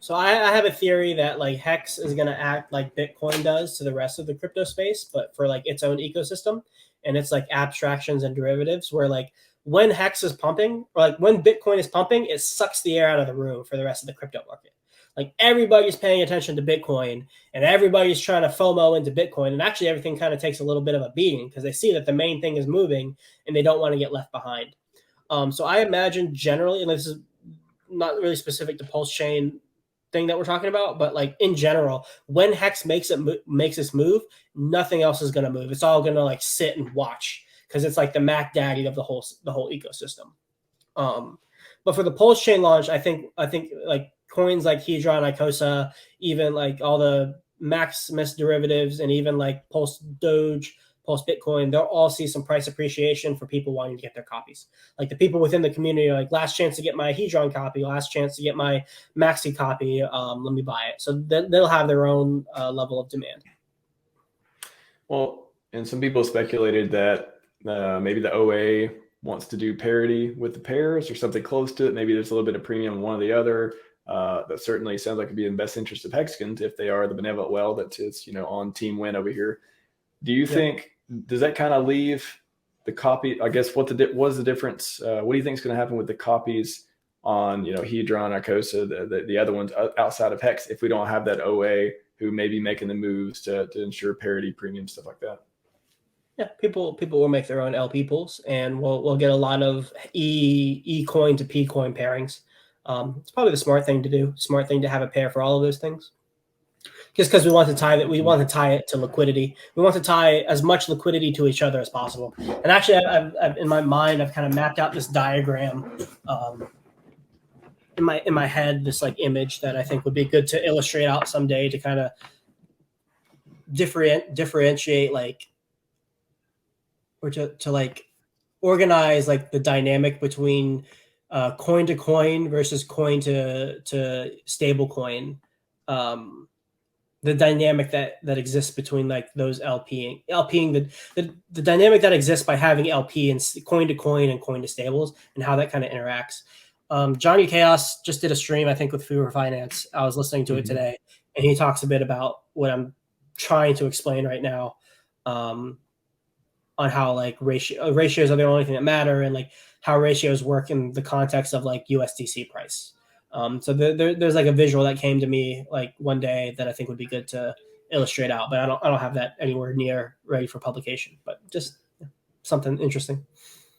So I have a theory that like Hex is going to act like Bitcoin does to the rest of the crypto space, but for like its own ecosystem, and it's like abstractions and derivatives where like when Hex is pumping, or like when Bitcoin is pumping, it sucks the air out of the room for the rest of the crypto market. Like everybody's paying attention to Bitcoin and everybody's trying to FOMO into Bitcoin. And actually everything kind of takes a little bit of a beating because they see that the main thing is moving and they don't want to get left behind. So I imagine generally, and this is not really specific to PulseChain thing that we're talking about, but like in general, when Hex makes this move, nothing else is going to move. It's all going to like sit and watch because it's like the Mac Daddy of the whole ecosystem. But for the PulseChain launch, I think like coins like Hedron, Icosa, even like all the Maximus derivatives, and even like Pulse Doge, Pulse Bitcoin, they'll all see some price appreciation for people wanting to get their copies. Like the people within the community are like, last chance to get my Hedron copy, last chance to get my Maxi copy, let me buy it. So they'll have their own level of demand. Well, and some people speculated that maybe the OA wants to do parity with the pairs or something close to it. Maybe there's a little bit of premium on one or the other. That certainly sounds like it'd be in the best interest of Hexicans if they are the benevolent well that is, on Team Win over here. Do you think, does that kind of leave the copy? I guess what's the difference? What do you think is going to happen with the copies on, Hedron, Icosa, the other ones outside of Hex if we don't have that OA who may be making the moves to ensure parity, premium, stuff like that? Yeah, people will make their own LP pools, and we'll get a lot of E coin to P coin pairings. It's probably the smart thing to do. Smart thing to have a pair for all of those things. Just because we want to tie it to liquidity. We want to tie as much liquidity to each other as possible. And actually, I've in my mind, I've kind of mapped out this diagram in my head, this like image that I think would be good to illustrate out someday to kind of differentiate like, or to like organize like the dynamic between coin to coin versus coin to stable coin. The dynamic that exists between like those LPing the dynamic that exists by having LP and coin to coin and coin to stables, and how that kind of interacts. Johnny Chaos just did a stream, I think, with Fuhrer Finance. I was listening to it today, and he talks a bit about what I'm trying to explain right now, on how like ratios are the only thing that matter, and like how ratios work in the context of like USDC price. So there's like a visual that came to me like one day that I think would be good to illustrate out, but I don't have that anywhere near ready for publication, but just something interesting.